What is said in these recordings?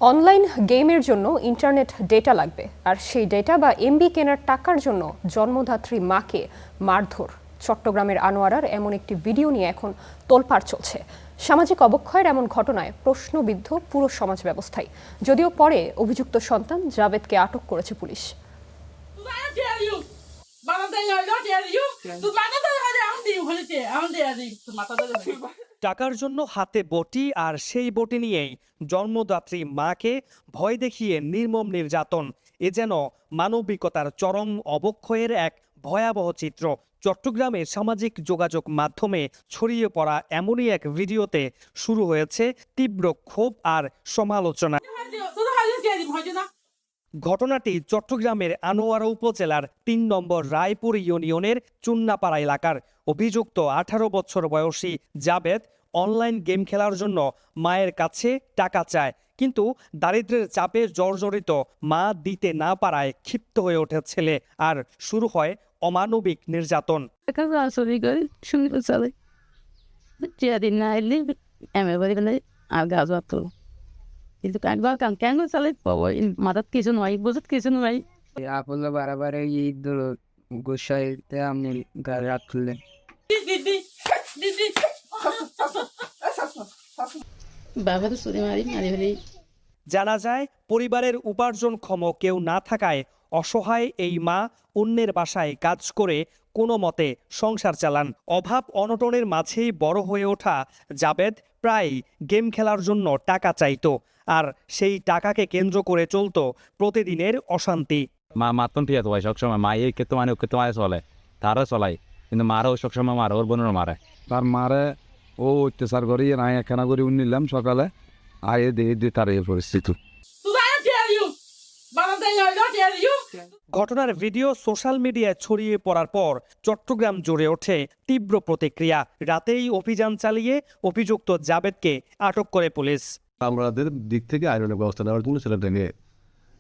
Online গেমের জন্য internet data লাগবে, আর সেই ডেটা বা এমবি কেনার টাকার জন্য জন্মদাত্রী মাকে মারধর। চট্টগ্রামের আনোয়ারার এমন একটি ভিডিও নিয়ে এখন তোলপাড় চলছে। সামাজিক অবক্ষয়ের এমন ঘটনায় প্রশ্নবিদ্ধ পুরো সমাজ ব্যবস্থাই। যদিও পরে অভিযুক্ত সন্তান জাবেদকে আটক করেছে পুলিশ। টাকার জন্য হাতে বটি, আর সেই বটি নিয়েই জন্মদাত্রী মাকে ভয় দেখিয়ে নির্মম নির্যাতন। এ যেন মানবিকতার চরম অবক্ষয়ের এক ভয়াবহ চিত্র। চট্টগ্রামের সামাজিক যোগাযোগ মাধ্যমে ছড়িয়ে পড়া এমনই এক ভিডিওতে শুরু হয়েছে তীব্র ক্ষোভ আর সমালোচনা। ঘটনাটি চট্টগ্রামের আনোয়ারা উপজেলার ৩ নম্বর রায়পুর ইউনিয়নের চুন্নাপাড়া এলাকার। অভিযুক্ত ১৮ বছর বয়সী জাবেদ অনলাইন গেম খেলার জন্য মায়ের কাছে টাকা চায়, কিন্তু দারিদ্র্যের চাপে জর্জরিত মা দিতে না পারায় ক্ষিপ্ত হয়ে ওঠে ছেলে, আর শুরু হয় অমানবিক নির্যাতন। কিন্তু কেন চালে মাথার কিছু নয়, বুঝত কিছু নয়। আপনি বারবার ঈদ গোসাইতে আপনি গাড়ি রাত খুললেন। বাবা তো চুরি মারি ফেলি। জানা যায়, পরিবারের উপার্জনক্ষম কেউ না থাকায় অসহায় এই মা অন্যের বাসায় কাজ করে কোনো মতে সংসার চালান। অভাব অনটনের মাঝেই বড় হয়ে ওঠা জাবেদ প্রায় গেম খেলার জন্য টাকা চাইতো, আর সেই টাকাকে কেন্দ্র করে চলতো প্রতিদিনের অশান্তি। মা মাতন ঠিক আছে ভাই, সবসময় মা এই ক্ষেত্রে মানে ক্ষেত্রে মারে চলে, তারও চলাই, কিন্তু মারাও সবসময় মারে, ওর বোনেরও মারে। তার মারে ও অত্যাচার করি নাই একখানা করে নিলাম সকালে আয়ে দিয়ে তার এই পরিস্থিতি। ঘটনার ভিডিও সোশ্যাল মিডিয়ায় ছড়িয়ে পড়ার পর চট্টগ্রাম জুড়ে ওঠে তীব্র প্রতিক্রিয়া। রাতেই অভিযান চালিয়ে অভিযুক্ত জাবেদকে আটক করে পুলিশ। আমাদের দিক থেকে আইনের ব্যবস্থা নেওয়ার জন্য ছেলেটাকে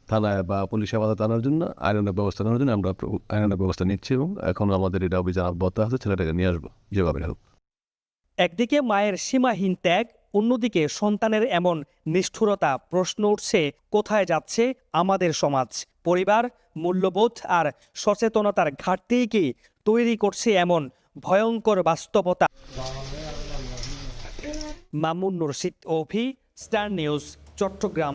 থানায় বা পুলিশ হেফাজতে আনার জন্য আইনের ব্যবস্থা নেওয়ার জন্য আমরা আইনের ব্যবস্থা নিচ্ছি, এবং এখন আমাদের এটা অভিযান অব্যাহত আছে। ছেলেটাকে নিয়ে আসবো যেভাবে হোক। একদিকে মায়ের সীমাহীন ত্যাগ, অন্যদিকে সন্তানের এমন নিষ্ঠুরতা। প্রশ্ন উঠছে, কোথায় যাচ্ছে আমাদের সমাজ? পরিবার, মূল্যবোধ আর সচেতনতার ঘাটতিই কি তৈরি করছে এমন ভয়ঙ্কর বাস্তবতা? মামুন রশিদ, অভি, স্টার নিউজ, চট্টগ্রাম।